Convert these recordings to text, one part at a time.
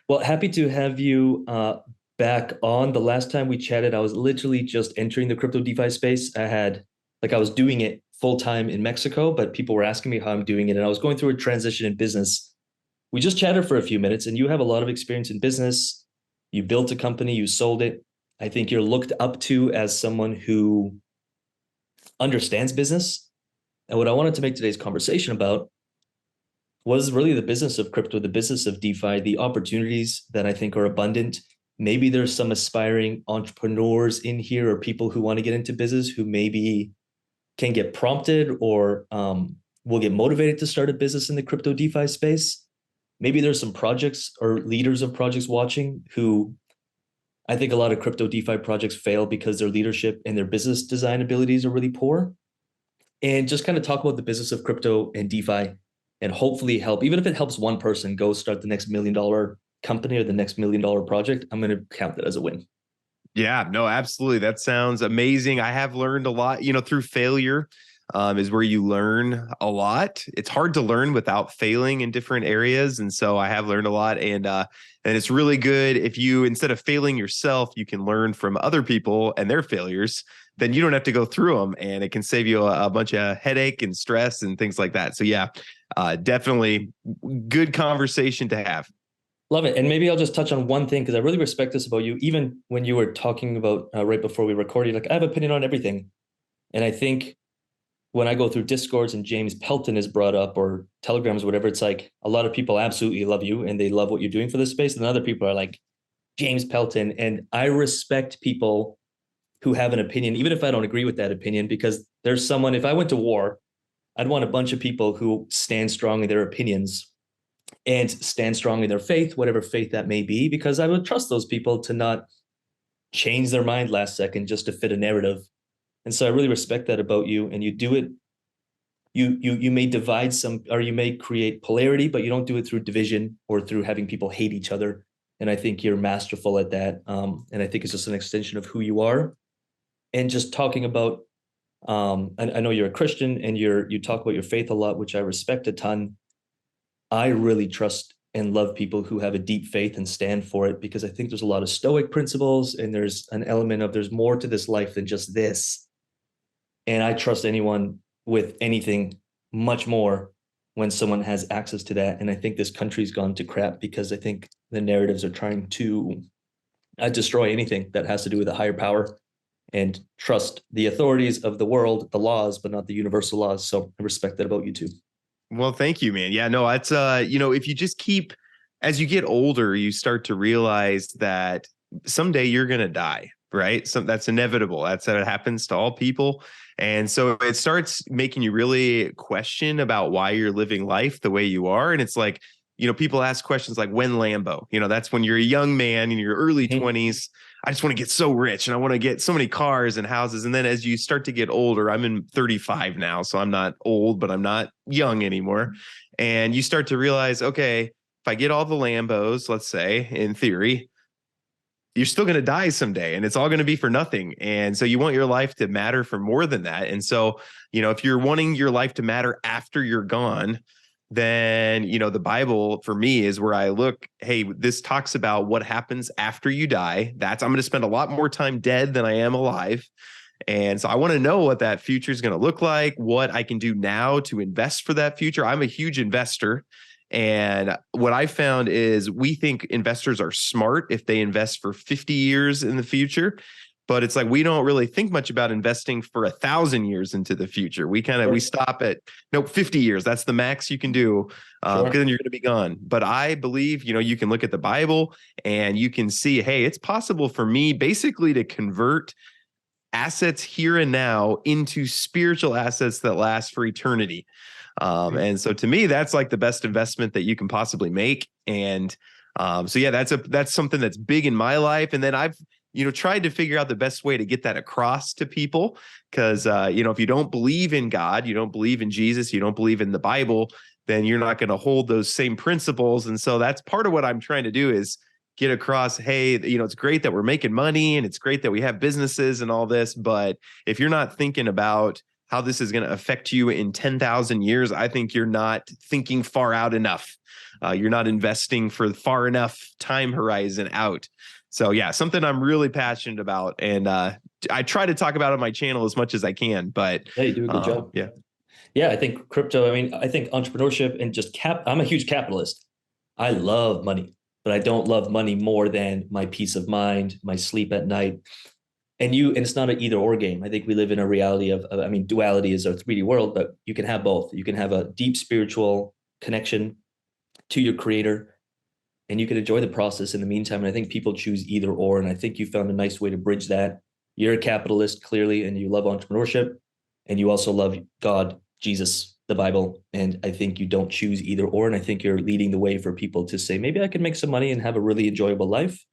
Well, happy to have you back on. The last time we chatted, I was literally just entering the crypto DeFi space. I was doing it full time in Mexico, but people were asking me how I'm doing it. And I was going through a transition in business. We just chatted for a few minutes, and you have a lot of experience in business. You built a company, you sold it. I think you're looked up to as someone who understands business. And what I wanted to make today's conversation about was really the business of crypto, the business of DeFi, the opportunities that I think are abundant. Maybe there's some aspiring entrepreneurs in here or people who want to get into business who maybe can get prompted or will get motivated to start a business in the crypto DeFi space. Maybe there's some projects or leaders of projects watching who I think a lot of crypto DeFi projects fail because their leadership and their business design abilities are really poor. And just kind of talk about the business of crypto and DeFi and hopefully help, even if it helps one person go start the next $1 million company or the next $1 million project, I'm going to count that as a win. Yeah, no, absolutely. That sounds amazing. I have learned a lot, through failure is where you learn a lot. It's hard to learn without failing in different areas. And so I have learned a lot. And it's really good if you, instead of failing yourself, you can learn from other people and their failures, then you don't have to go through them. And it can save you a bunch of headache and stress and things like that. So yeah, definitely good conversation to have. Love it. And maybe I'll just touch on one thing because I really respect this about you. Even when you were talking about right before we recorded, like I have opinion on everything. And I think when I go through Discords and James Pelton is brought up or Telegrams, whatever, it's like a lot of people absolutely love you and they love what you're doing for this space. And other people are like, James Pelton. And I respect people who have an opinion, even if I don't agree with that opinion, because there's someone, if I went to war, I'd want a bunch of people who stand strong in their opinions and stand strong in their faith, whatever faith that may be, because I would trust those people to not change their mind last second just to fit a narrative. And so I really respect that about you. And you do it, you may divide some, or you may create polarity, but you don't do it through division or through having people hate each other. And I think you're masterful at that. And I think it's just an extension of who you are. And just talking about, I know you're a Christian and you talk about your faith a lot, which I respect a ton. I really trust and love people who have a deep faith and stand for it because I think there's a lot of stoic principles and there's an element of there's more to this life than just this. And I trust anyone with anything much more when someone has access to that. And I think this country's gone to crap because I think the narratives are trying to destroy anything that has to do with a higher power and trust the authorities of the world, the laws, but not the universal laws. So I respect that about you too. Well, thank you, man. Yeah, no, it's if you just keep, as you get older, you start to realize that someday you're going to die, right? So that's inevitable. That's how it happens to all people. And so it starts making you really question about why you're living life the way you are. And it's like, people ask questions like, when Lambo? That's when you're a young man in your early 20s. I just want to get so rich and I want to get so many cars and houses. And then as you start to get older, I'm in 35 now, so I'm not old, but I'm not young anymore. And you start to realize, okay, if I get all the Lambos, let's say, in theory, you're still going to die someday and it's all going to be for nothing. And so you want your life to matter for more than that. And so, if you're wanting your life to matter after you're gone, then, the Bible for me is where I look, hey, this talks about what happens after you die. I'm going to spend a lot more time dead than I am alive. And so I want to know what that future is going to look like, what I can do now to invest for that future. I'm a huge investor. And what I found is we think investors are smart if they invest for 50 years in the future. But it's like we don't really think much about investing for 1,000 years into the future. We stop at 50 years. That's the max you can do because then you're going to be gone. But I believe, you can look at the Bible and you can see, hey, it's possible for me basically to convert assets here and now into spiritual assets that last for eternity. And so to me, that's like the best investment that you can possibly make. And so yeah, that's something that's big in my life. And then I've tried to figure out the best way to get that across to people. Because, if you don't believe in God, you don't believe in Jesus, you don't believe in the Bible, then you're not going to hold those same principles. And so that's part of what I'm trying to do is get across, hey, it's great that we're making money and it's great that we have businesses and all this. But if you're not thinking about how this is going to affect you in 10,000 years, I think you're not thinking far out enough. You're not investing for far enough time horizon out. So yeah, something I'm really passionate about, and I try to talk about it on my channel as much as I can. But Yeah, you do a good job. yeah. Yeah, I think crypto, I mean, I think entrepreneurship and just I'm a huge capitalist. I love money, but I don't love money more than my peace of mind, my sleep at night. And it's not an either or game. I think we live in a reality I mean, duality is our 3D world, but you can have both. You can have a deep spiritual connection to your creator, and you can enjoy the process in the meantime. And I think people choose either or. And I think you found a nice way to bridge that. You're a capitalist, clearly, and you love entrepreneurship, and you also love God, Jesus, the Bible. And I think you don't choose either or. And I think you're leading the way for people to say, maybe I can make some money and have a really enjoyable life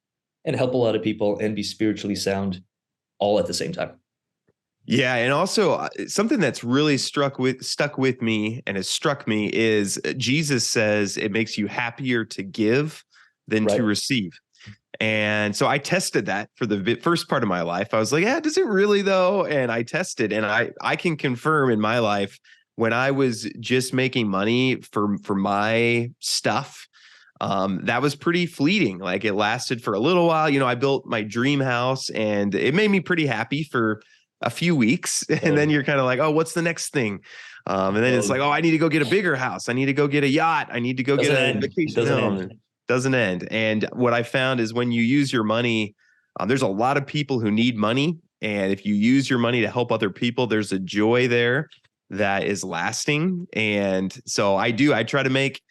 and help a lot of people and be spiritually sound all at the same time. Yeah, and also something that's really stuck with me and has struck me is Jesus says it makes you happier to give than Right. to receive. And so I tested that for the first part of my life. I was like, yeah, does it really though? And I tested, and I can confirm in my life, when I was just making money for my stuff, that was pretty fleeting. Like, it lasted for a little while. I built my dream house, and it made me pretty happy for a few weeks. And then you're kind of like, oh, what's the next thing? And then it's like, oh, I need to go get a bigger house. I need to go get a yacht. I need to go get a vacation home. Doesn't end. And what I found is, when you use your money, there's a lot of people who need money. And if you use your money to help other people, there's a joy there that is lasting. And so I try to make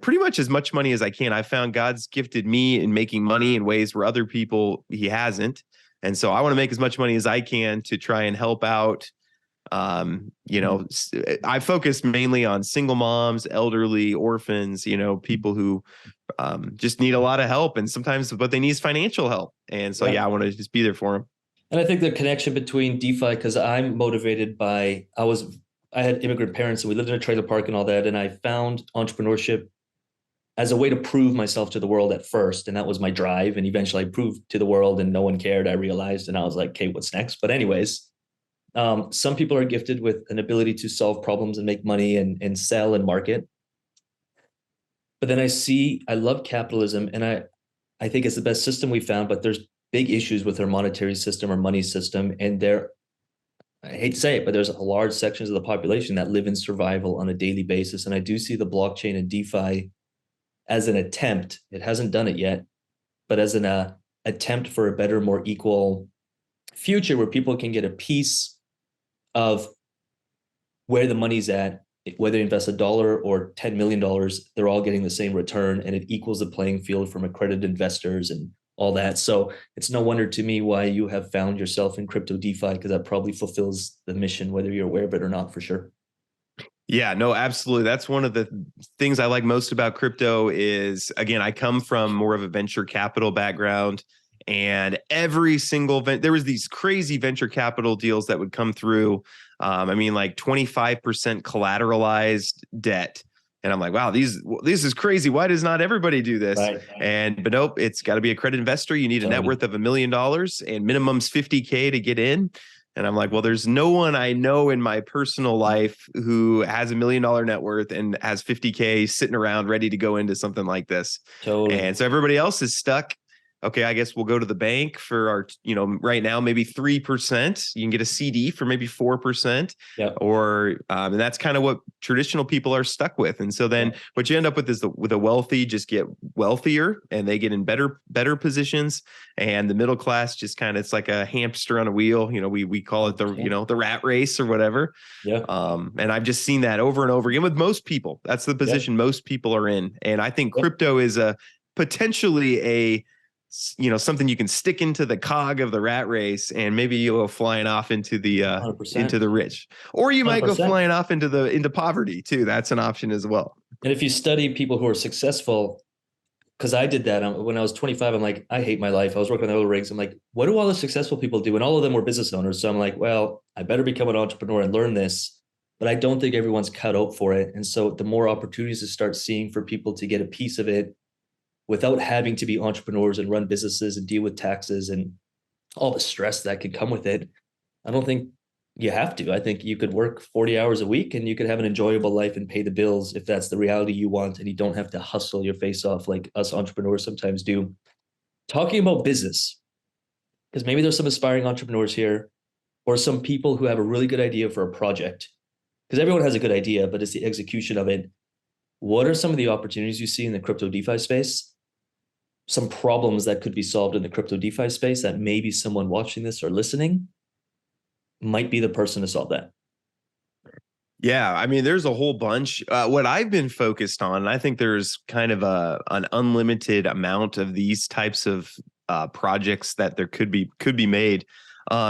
pretty much as much money as I can. I found God's gifted me in making money in ways where other people he hasn't. And so I want to make as much money as I can to try and help out. I focus mainly on single moms, elderly, orphans, people who just need a lot of help. And sometimes what they need is financial help. And so, I want to just be there for them. And I think the connection between DeFi, because I'm motivated by, I had immigrant parents and we lived in a trailer park and all that. And I found entrepreneurship as a way to prove myself to the world at first. And that was my drive. And eventually I proved to the world and no one cared. I realized, and I was like, okay, what's next? But anyways, some people are gifted with an ability to solve problems and make money and sell and market. But then I love capitalism, and I think it's the best system we found, but there's big issues with our monetary system or money system. And I hate to say it, but there's a large sections of the population that live in survival on a daily basis. And I do see the blockchain and DeFi as an attempt. It hasn't done it yet, but as an attempt for a better, more equal future where people can get a piece of where the money's at, whether you invest $1 or $10 million, they're all getting the same return, and it equals the playing field from accredited investors and all that. So it's no wonder to me why you have found yourself in crypto DeFi, because that probably fulfills the mission, whether you're aware of it or not, for sure. Yeah, no, absolutely. That's one of the things I like most about crypto is, again, I come from more of a venture capital background, and every single there was these crazy venture capital deals that would come through. Like 25% collateralized debt. And I'm like, wow, this is crazy. Why does not everybody do this? Right. But nope, it's got to be a credit investor. You need a net worth of $1 million and minimum's 50K to get in. And I'm like, well, there's no one I know in my personal life who has $1 million net worth and has 50K sitting around ready to go into something like this. Totally. And so everybody else is stuck. Okay, I guess we'll go to the bank for our, right now, maybe 3%. You can get a CD for maybe 4%. Yeah. And that's kind of what traditional people are stuck with. And so then what you end up with is with the wealthy just get wealthier and they get in better positions. And the middle class just kind of, it's like a hamster on a wheel. We call it the rat race or whatever. Yeah. And I've just seen that over and over again with most people. That's the position most people are in. And I think crypto is potentially something you can stick into the cog of the rat race, and maybe you'll go flying off into the rich, or you might 100%. Go flying off into poverty too. That's an option as well. And if you study people who are successful, because I did that when I was 25, I'm like, I hate my life. I was working on oil rigs. I'm like, what do all the successful people do? And all of them were business owners. So I'm like, well, I better become an entrepreneur and learn this. But I don't think everyone's cut out for it. And so the more opportunities to start seeing for people to get a piece of it, without having to be entrepreneurs and run businesses and deal with taxes and all the stress that could come with it, I don't think You have to. I think you could work 40 hours a week and you could have an enjoyable life and pay the bills if that's the reality you want, and you don't have to hustle your face off like us entrepreneurs sometimes do. Talking about business, because maybe there's some aspiring entrepreneurs here or some people who have a really good idea for a project, because everyone has a good idea, but it's the execution of it. What are some of the opportunities you see in the crypto DeFi space? Some problems that could be solved in the crypto DeFi space that maybe someone watching this or listening might be the person to solve that. Yeah, I mean, there's a whole bunch. What I've been focused on, and I think there's kind of an unlimited amount of these types of projects that there could be made,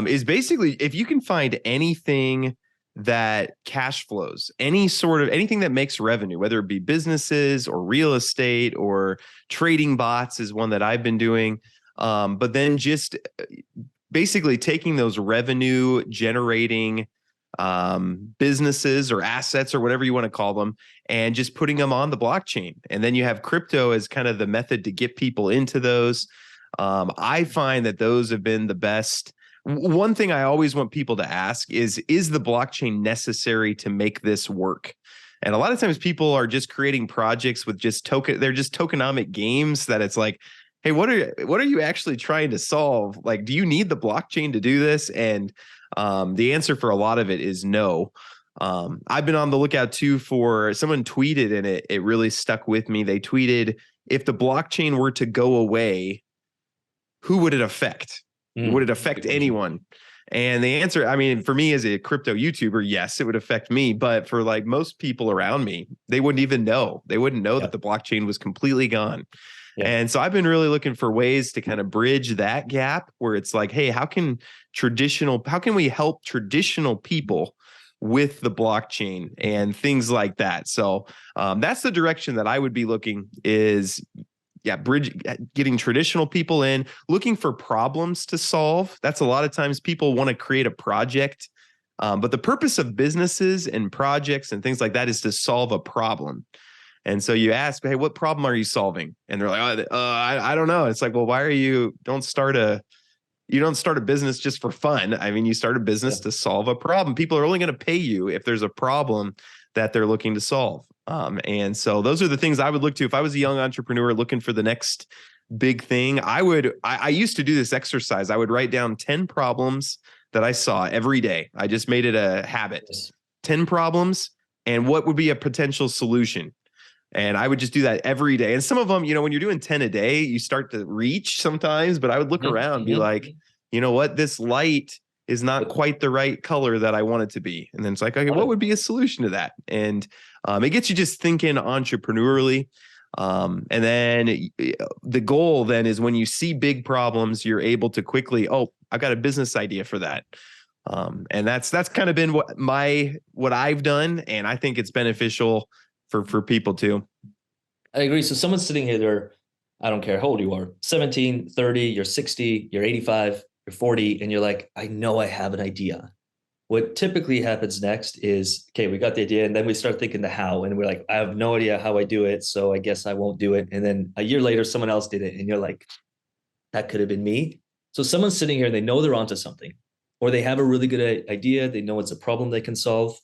is basically if you can find anything that cash flows, anything that makes revenue, whether it be businesses or real estate or trading bots is one that I've been doing. But then just basically taking those revenue generating businesses or assets or whatever you want to call them, and just putting them on the blockchain. And then you have crypto as kind of the method to get people into those. I find that those have been the best. One thing I always want people to ask is the blockchain necessary to make this work? And a lot of times people are just creating projects with they're just tokenomic games that it's like, hey, what are you actually trying to solve? Like, do you need the blockchain to do this? And the answer for a lot of it is no. I've been on the lookout too for someone tweeted, and it really stuck with me. They tweeted, if the blockchain were to go away, who would it affect? Would it affect anyone? And the answer, I mean, for me as a crypto YouTuber, yes, it would affect me. But for like most people around me, they wouldn't even know. They wouldn't know that the blockchain was completely gone. Yeah. And so I've been really looking for ways to kind of bridge that gap where it's like, hey, how can we help traditional people with the blockchain and things like that? So that's the direction that I would be looking is, getting traditional people in, looking for problems to solve. That's a lot of times people want to create a project, but the purpose of businesses and projects and things like that is to solve a problem. And so you ask, hey, what problem are you solving? And they're like, I don't know. It's like, well, why are you don't start a business just for fun. I mean, you start a business to solve a problem. People are only going to pay you if there's a problem that they're looking to solve. And so those are the things I would look to. If I was a young entrepreneur looking for the next big thing, I used to do this exercise. I would write down 10 problems that I saw every day. I just made it a habit. 10 problems and what would be a potential solution. And I would just do that every day. And some of them, when you're doing 10 a day, you start to reach sometimes, but I would look around and be like, you know what, this light is not quite the right color that I want it to be. And then it's like, okay, what would be a solution to that? And it gets you just thinking entrepreneurially. And then the goal then is when you see big problems, you're able to quickly, I've got a business idea for that. And that's kind of been what I've done. And I think it's beneficial for people too. I agree. So someone's sitting here, I don't care how old you are, 17, 30, you're 60, you're 85, you're 40, and you're like, I know I have an idea. What typically happens next is, okay, we got the idea, and then we start thinking the how, and we're like, I have no idea how I do it, so I guess I won't do it. And then a year later, someone else did it, and you're like, that could have been me. So someone's sitting here, and they know they're onto something, or they have a really good idea, they know it's a problem they can solve,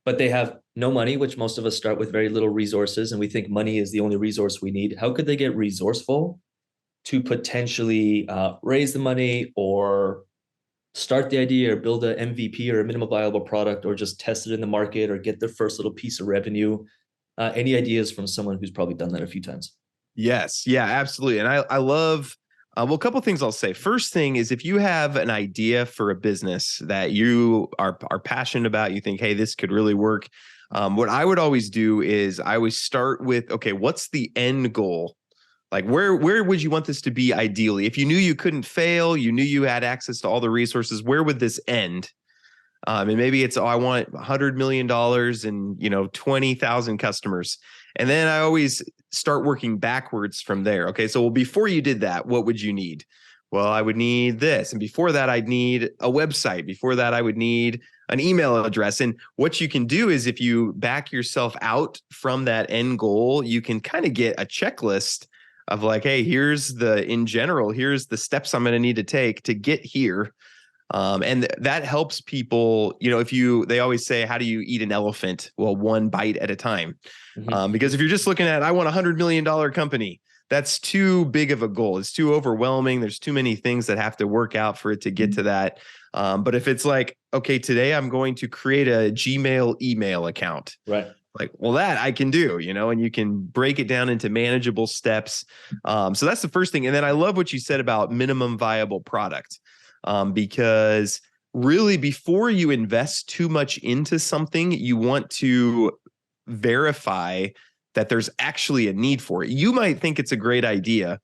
but they have no money, which most of us start with very little resources, and we think money is the only resource we need. How could they get resourceful to potentially raise the money or start the idea or build an MVP or a minimum viable product or just test it in the market or get their first little piece of revenue? Any ideas from someone who's probably done that a few times? Yes. Yeah, absolutely. And I love, a couple of things I'll say. First thing is if you have an idea for a business that you are passionate about, you think, hey, this could really work. What I would always do is I always start with, okay, what's the end goal? Like where would you want this to be ideally? If you knew you couldn't fail, you knew you had access to all the resources, where would this end? And maybe it's, I want $100 million and, 20,000 customers. And then I always start working backwards from there. Okay. So, well, before you did that, what would you need? Well, I would need this. And before that, I'd need a website. Before that, I would need an email address. And what you can do is if you back yourself out from that end goal, you can kind of get a checklist of like, hey, here's the steps I'm going to need to take to get here. And that helps people, they always say, how do you eat an elephant? Well, one bite at a time. Because if you're just looking at, I want $100 million company, that's too big of a goal. It's too overwhelming. There's too many things that have to work out for it to get to that. But if it's like, okay, today I'm going to create a Gmail email account. Right. Like, well, that I can do, and you can break it down into manageable steps. So that's the first thing. And then I love what you said about minimum viable product, because really before you invest too much into something, you want to verify that there's actually a need for it. You might think it's a great idea,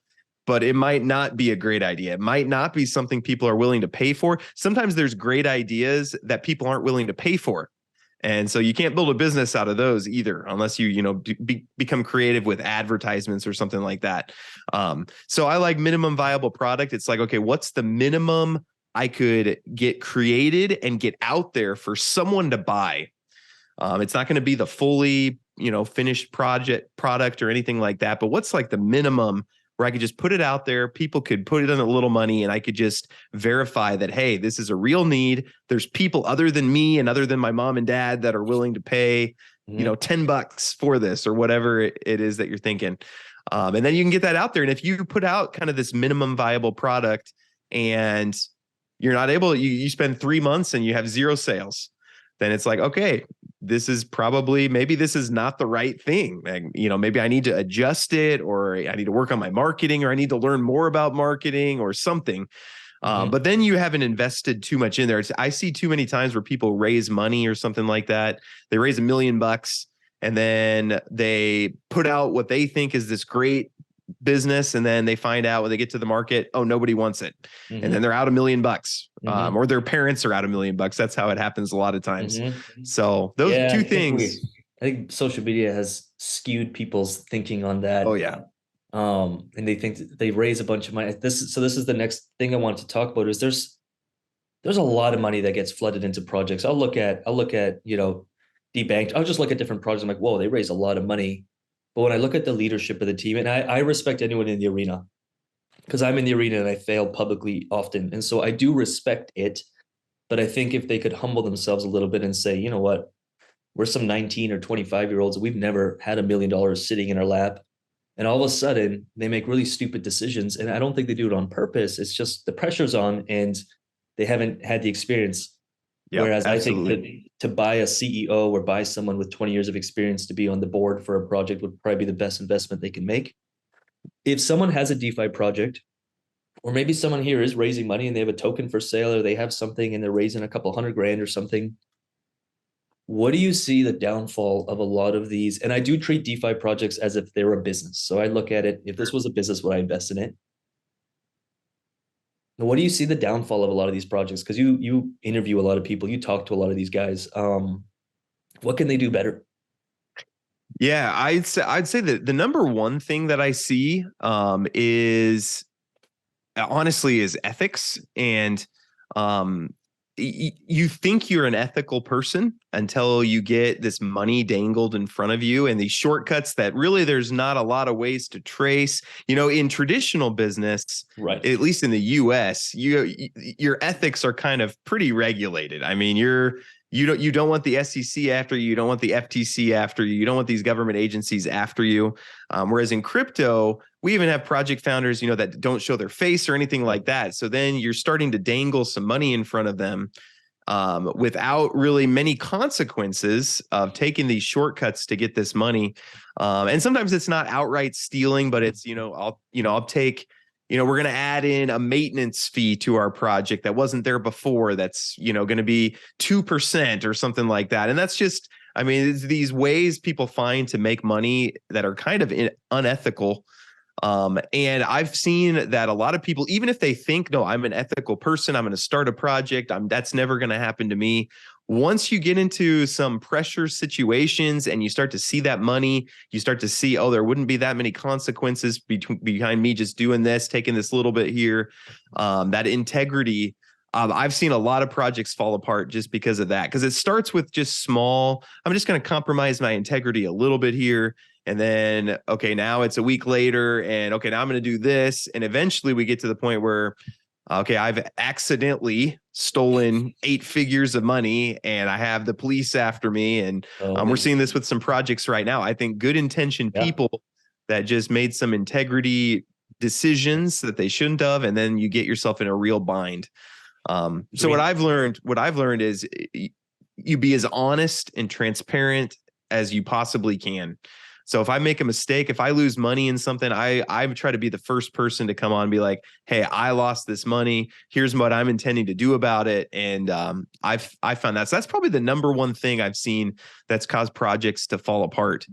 but it might not be a great idea. It might not be something people are willing to pay for. Sometimes there's great ideas that people aren't willing to pay for. And so you can't build a business out of those either, unless you become creative with advertisements or something like that. So I like minimum viable product. It's like, okay, what's the minimum I could get created and get out there for someone to buy? It's not going to be the fully, finished product or anything like that. But what's like the minimum where I could just put it out there, people could put it in a little money, and I could just verify that, hey, this is a real need. There's people other than me and other than my mom and dad that are willing to pay, $10 for this or whatever it is that you're thinking. And then you can get that out there. And if you put out kind of this minimum viable product and you're not able, you spend 3 months and you have 0 sales, then it's like, okay, maybe this is not the right thing. Maybe I need to adjust it, or I need to work on my marketing, or I need to learn more about marketing or something. But then you haven't invested too much in there. I see too many times where people raise money or something like that. They raise $1 million and then they put out what they think is this great business, and then they find out when they get to the market, oh, nobody wants it. And then they're out $1 million, or their parents are out $1 million. That's how it happens a lot of times. So those two things. I think social media has skewed people's thinking on that. Oh yeah. And they think they raise a bunch of money. This is the next thing I want to talk about. Is there's a lot of money that gets flooded into projects. I'll look at Debanked. I'll just look at different projects. I'm like, whoa, they raise a lot of money. But when I look at the leadership of the team, and I respect anyone in the arena, because I'm in the arena and I fail publicly often. And so I do respect it. But I think if they could humble themselves a little bit and say, you know what, we're some 19 or 25-year-olds. We've never had $1 million sitting in our lap. And all of a sudden they make really stupid decisions. And I don't think they do it on purpose. It's just the pressure's on and they haven't had the experience. Yep, whereas absolutely. I think to buy a CEO or buy someone with 20 years of experience to be on the board for a project would probably be the best investment they can make. If someone has a DeFi project, or maybe someone here is raising money and they have a token for sale, or they have something and they're raising a couple $100,000 or something, what do you see the downfall of a lot of these? And I do treat DeFi projects as if they're a business. So I look at it, if this was a business, would I invest in it? What do you see the downfall of a lot of these projects? Because you interview a lot of people, you talk to a lot of these guys. What can they do better? Yeah, I'd say that the number one thing that I see is ethics. And you think you're an ethical person until you get this money dangled in front of you and these shortcuts that really there's not a lot of ways to trace. In traditional business, right, at least in the US, your ethics are kind of pretty regulated. I mean, you don't want the SEC after you, you don't want the FTC after you, you don't want these government agencies after you. Whereas in crypto, we even have project founders, that don't show their face or anything like that. So then you're starting to dangle some money in front of them without really many consequences of taking these shortcuts to get this money. And sometimes it's not outright stealing, but it's, I'll take, we're going to add in a maintenance fee to our project that wasn't there before. That's, going to be 2% or something like that. And that's just, it's these ways people find to make money that are kind of unethical. And I've seen that a lot of people, even if they think, no, I'm an ethical person, I'm going to start a project, that's never going to happen to me. Once you get into some pressure situations and you start to see that money, you start to see, oh, there wouldn't be that many consequences behind me just doing this, taking this little bit here, that integrity. I've seen a lot of projects fall apart just because of that, because it starts with just small, I'm just going to compromise my integrity a little bit here. And then, okay, now it's a week later and okay, now I'm going to do this. And eventually we get to the point where Okay, I've accidentally stolen 8 figures of money and I have the police after me. And Oh, we're seeing this with some projects right now. I think good intentioned yeah. people that just made some integrity decisions that they shouldn't have, and then you get yourself in a real bind. So what I've learned is you be as honest and transparent as you possibly can. So if I make a mistake, if I lose money in something, I try to be the first person to come on and be like, hey, I lost this money. Here's what I'm intending to do about it. And I found that. So that's probably the number one thing I've seen that's caused projects to fall apart.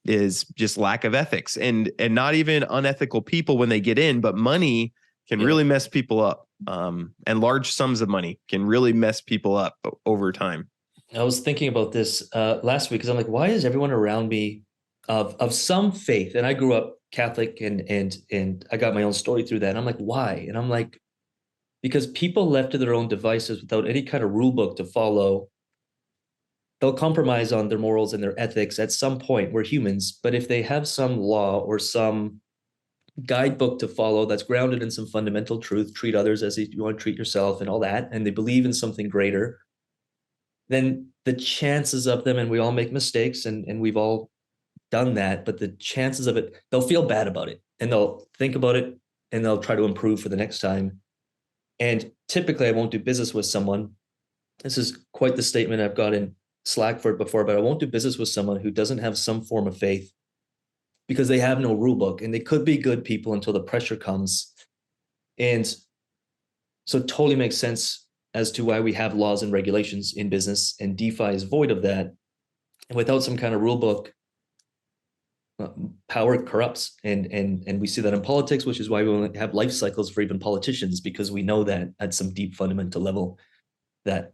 Is just lack of ethics and not even unethical people when they get in, but money can really mess people up. And large sums of money can really mess people up over time. I was thinking about this last week because I'm like, why is everyone around me of some faith? And I grew up Catholic, and I got my own story through that. And I'm like, why? And I'm like, because people left to their own devices without any kind of rule book to follow, they'll compromise on their morals and their ethics at some point. We're humans, but if they have some law or some guidebook to follow that's grounded in some fundamental truth, treat others as you want to treat yourself and all that, and they believe in something greater, then the chances of them, and we all make mistakes, and we've all done that, but the chances of it, they'll feel bad about it and they'll think about it and they'll try to improve for the next time. And typically I won't do business with someone. This is quite the statement. I've gotten slack for it before, but I won't do business with someone who doesn't have some form of faith, because they have no rule book, and they could be good people until the pressure comes. And so it totally makes sense as to why we have laws and regulations in business, and DeFi is void of that. And without some kind of rule book, power corrupts, and we see that in politics, which is why we only have life cycles for even politicians, because we know that at some deep fundamental level that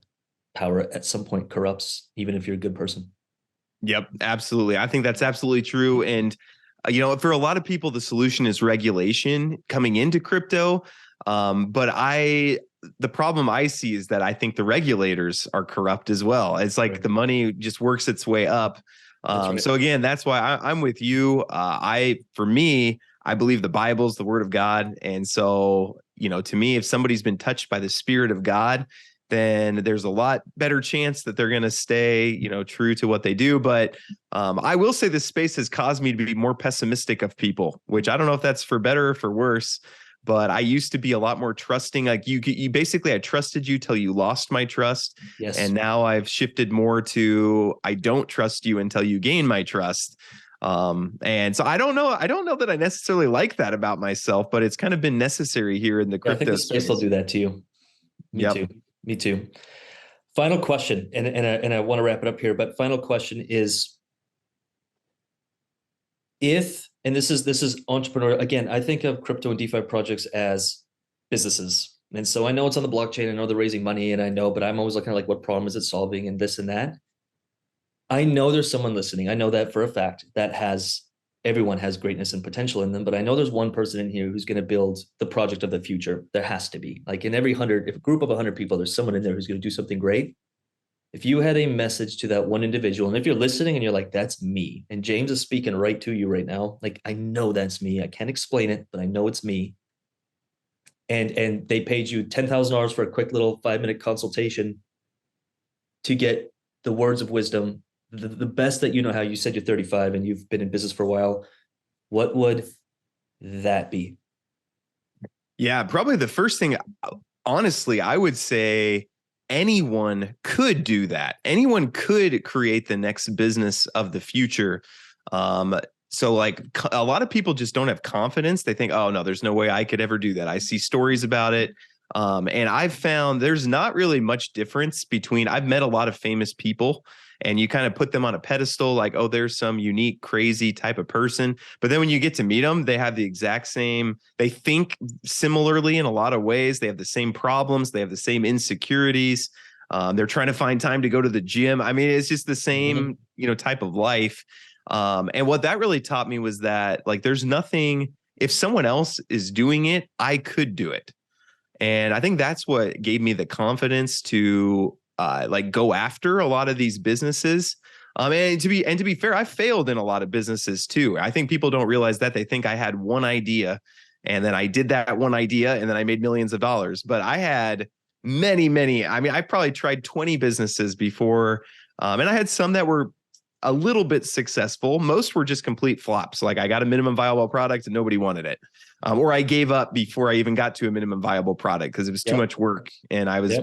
power at some point corrupts, even if you're a good person. Yep, absolutely. I think that's absolutely true. And for a lot of people, the solution is regulation coming into crypto. But the problem I see is that I think the regulators are corrupt as well. It's like the money just works its way up. Right. So again, that's why I'm with you. For me, I believe the Bible is the word of God. And so, to me, if somebody's been touched by the Spirit of God, then there's a lot better chance that they're going to stay, true to what they do. But I will say this space has caused me to be more pessimistic of people, which I don't know if that's for better or for worse. But I used to be a lot more trusting. Like you basically, I trusted you till you lost my trust. Yes. And now I've shifted more to, I don't trust you until you gain my trust. And so I don't know that I necessarily like that about myself, but it's kind of been necessary here in the crypto I think the space will do that to you. Me too. Final question, and I want to wrap it up here, but final question is, and this is entrepreneurial. Again, I think of crypto and DeFi projects as businesses. And so I know it's on the blockchain, I know they're raising money, and I know, but I'm always looking at like, what problem is it solving, and this and that. I know there's someone listening. I know that for a fact, everyone has greatness and potential in them, but I know there's one person in here who's going to build the project of the future. There has to be, like, in every 100, if a group of 100 people, there's someone in there who's going to do something great. If you had a message to that one individual, and if you're listening and you're like, that's me, and James is speaking right to you right now, like, I know that's me. I can't explain it, but I know it's me. And they paid you $10,000 for a quick little 5-minute consultation to get the words of wisdom, the best that you know how. You said you're 35 and you've been in business for a while. What would that be? Yeah, probably the first thing, honestly, I would say anyone could do that. Anyone could create the next business of the future. So like a lot of people just don't have confidence. They think, oh no, there's no way I could ever do that. I see stories about it. And I've found there's not really much difference between, I've met a lot of famous people, and you kind of put them on a pedestal, like, oh, there's some unique, crazy type of person. But then when you get to meet them, they have the exact same, they think similarly in a lot of ways. They have the same problems. They have the same insecurities. They're trying to find time to go to the gym. I mean, it's just the same, type of life. And what that really taught me was that, like, there's nothing, if someone else is doing it, I could do it. And I think that's what gave me the confidence to go after a lot of these businesses. And to be fair, I failed in a lot of businesses too. I think people don't realize that. They think I had one idea And then I did that one idea and then I made millions of dollars. But I had many, I mean, I probably tried 20 businesses before. And I had some that were a little bit successful. Most were just complete flops. Like I got a minimum viable product and nobody wanted it. Or I gave up before I even got to a minimum viable product because it was too much work and I was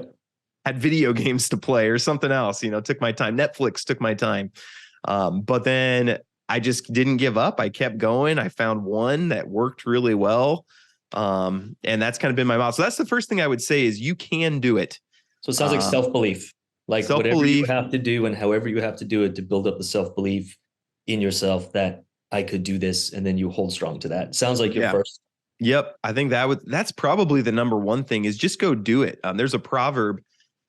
had video games to play or something else, took my time. Netflix took my time. But then I just didn't give up. I kept going. I found one that worked really well. And that's kind of been my model. So that's the first thing I would say is you can do it. So it sounds like self-belief, like whatever you have to do and however you have to do it to build up the self-belief in yourself that I could do this. And then you hold strong to that. Sounds like your first. Yep. I think that's probably the number one thing is just go do it. There's a proverb,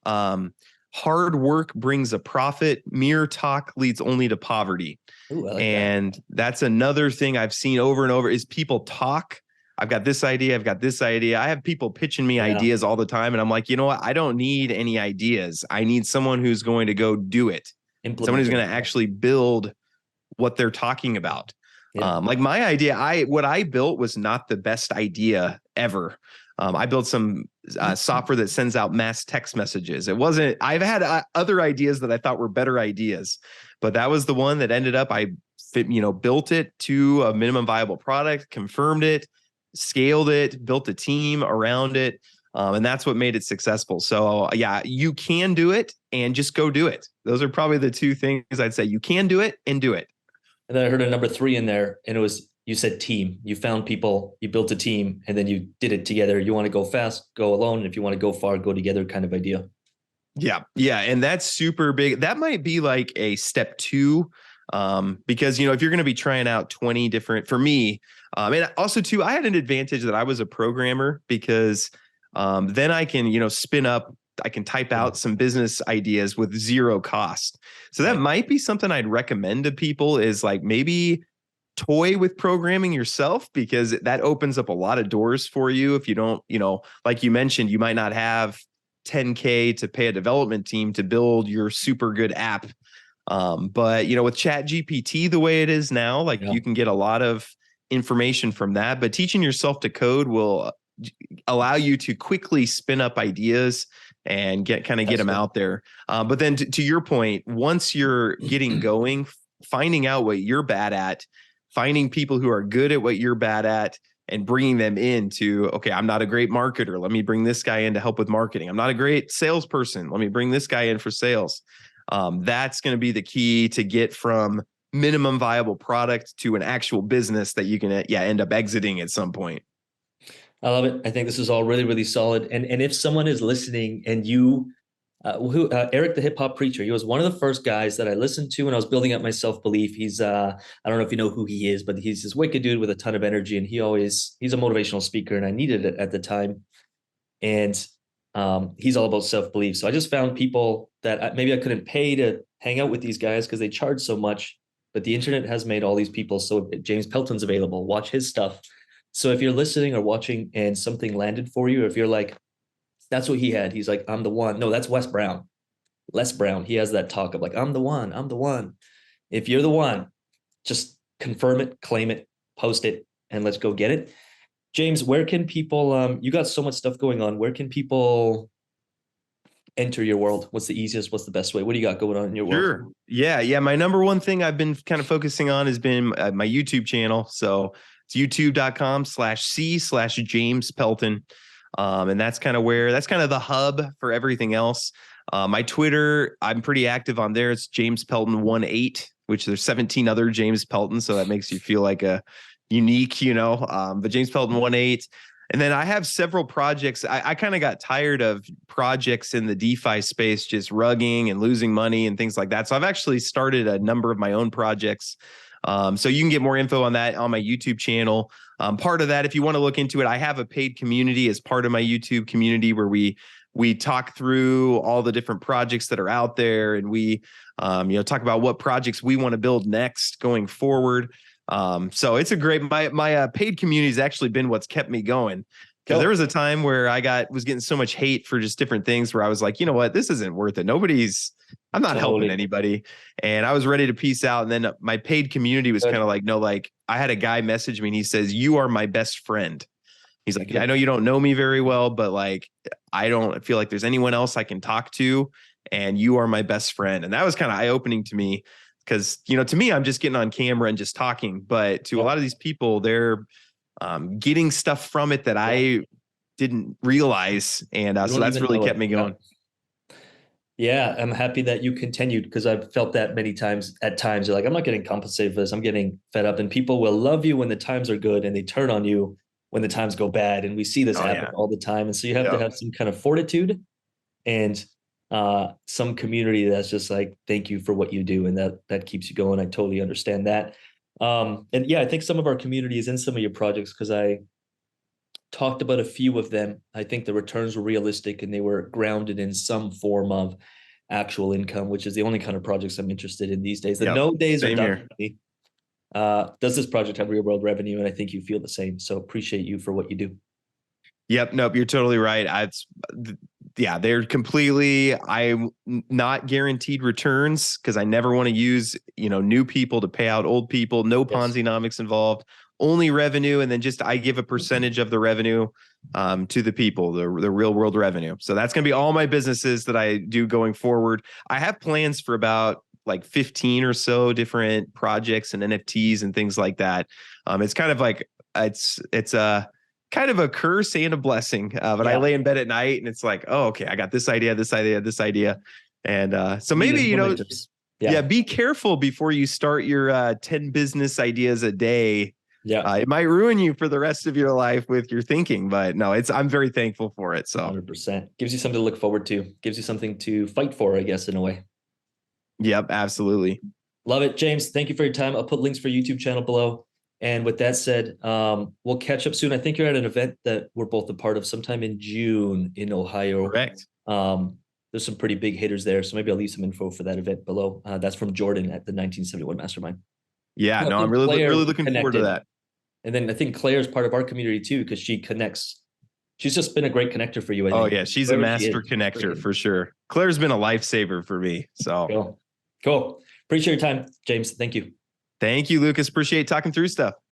hard work brings a profit. Mere talk leads only to poverty. Ooh, I like and that's another thing I've seen over and over is people talk. I've got this idea. I've got this idea. I have people pitching me ideas all the time. And I'm like, you know what? I don't need any ideas. I need someone who's going to go do it. Someone who's going to actually build what they're talking about. Like my idea, what I built was not the best idea ever. I built some software that sends out mass text messages. It wasn't, I've had other ideas that I thought were better ideas, but that was the one that ended up, built it to a minimum viable product, confirmed it, scaled it, built a team around it. And that's what made it successful. So yeah, you can do it and just go do it. Those are probably the two things I'd say. You can do it and do it. And then I heard a number 3 in there, and it was, you said team. You found people, you built a team, and then you did it together. You want to go fast, go alone. And if you want to go far, go together kind of idea. Yeah. Yeah. And that's super big. That might be like a step 2. Because, if you're going to be trying out 20 different, for me, and also too, I had an advantage that I was a programmer because then I can, spin up, I can type out some business ideas with zero cost. So that might be something I'd recommend to people is like maybe toy with programming yourself, because that opens up a lot of doors for you. If you don't, like you mentioned, you might not have 10K to pay a development team to build your super good app. But with Chat GPT, the way it is now, like you can get a lot of information from that, but teaching yourself to code will allow you to quickly spin up ideas and get them out there. But then to your point, once you're getting going, finding out what you're bad at, finding people who are good at what you're bad at, and bringing them into, okay, I'm not a great marketer. Let me bring this guy in to help with marketing. I'm not a great salesperson. Let me bring this guy in for sales. That's going to be the key to get from minimum viable product to an actual business that you can end up exiting at some point. I love it. I think this is all really, really solid. And if someone is listening and you, Eric, the hip hop preacher, he was one of the first guys that I listened to when I was building up my self-belief. He's, I don't know if you know who he is, but he's this wicked dude with a ton of energy. And he's a motivational speaker, and I needed it at the time. And he's all about self-belief. So I just found people that maybe I couldn't pay to hang out with these guys because they charge so much, but the internet has made all these people. So James Pelton's available, watch his stuff. So if you're listening or watching and something landed for you, if you're like, that's what he had. He's like, I'm the one. No, that's Wes Brown. Les Brown. He has that talk of like, I'm the one. I'm the one. If you're the one, just confirm it, claim it, post it, and let's go get it. James, where can people, you got so much stuff going on. Where can people enter your world? What's the easiest? What's the best way? What do you got going on in your world? Sure. Yeah. My number one thing I've been kind of focusing on has been my YouTube channel. So it's youtube.com/C/James Pelton. And that's kind of the hub for everything else. My Twitter, I'm pretty active on there. It's James Pelton 18, which there's 17 other James Pelton. So that makes you feel like a unique, but James Pelton 18. And then I have several projects. I kind of got tired of projects in the DeFi space, just rugging and losing money and things like that. So I've actually started a number of my own projects. So you can get more info on that on my YouTube channel. Part of that, if you want to look into it, I have a paid community as part of my YouTube community where we talk through all the different projects that are out there, and we talk about what projects we want to build next going forward. So it's a great, my paid community has actually been what's kept me going. Because there was a time where I was getting so much hate for just different things where I was like, you know what, this isn't worth it. I'm not helping anybody. And I was ready to peace out. And then my paid community was kind of like, no, like I had a guy message me and he says, you are my best friend. He's like, I know you don't know me very well, but like, I don't feel like there's anyone else I can talk to. And you are my best friend. And that was kind of eye opening to me because, you know, to me, I'm just getting on camera and just talking. But to a lot of these people, they're getting stuff from it that I didn't realize. And so that's really kept me going. Yeah, I'm happy that you continued because I've felt that many times. At times, you're like, I'm not getting compensated for this. I'm getting fed up. And people will love you when the times are good and they turn on you when the times go bad. And we see this happen all the time. And so you have to have some kind of fortitude and some community that's just like, thank you for what you do. And that keeps you going. I totally understand that. And yeah, I think some of our community is in some of your projects because I talked about a few of them. I think the returns were realistic and they were grounded in some form of actual income, which is the only kind of projects I'm interested in these days. The no days are done for me. Does this project have real world revenue? And I think you feel the same. So appreciate you for what you do. Yep. Nope. You're totally right. They're completely, I'm not guaranteed returns because I never want to use, new people to pay out old people, no Ponzi-nomics involved, only revenue. And then just, I give a percentage of the revenue to the people, the real world revenue. So that's going to be all my businesses that I do going forward. I have plans for about like 15 or so different projects and NFTs and things like that. It's kind of like, it's a kind of a curse and a blessing. But I lay in bed at night and it's like, oh, okay, I got this idea. And so maybe, be careful before you start your 10 business ideas a day. It might ruin you for the rest of your life with your thinking, but no, I'm very thankful for it. So 100% gives you something to look forward to, gives you something to fight for, I guess, in a way. Yep, absolutely. Love it. James, thank you for your time. I'll put links for YouTube channel below. And with that said, we'll catch up soon. I think you're at an event that we're both a part of sometime in June in Ohio. Correct. There's some pretty big hitters there. So maybe I'll leave some info for that event below. That's from Jordan at the 1971 Mastermind. Yeah, no, I'm really looking forward to that. And then I think Claire's part of our community too, because she connects. She's just been a great connector for you. I think. Yeah, she's a master connector for sure. Claire's been a lifesaver for me. So cool. Appreciate your time, James. Thank you. Thank you, Lucas. Appreciate talking through stuff.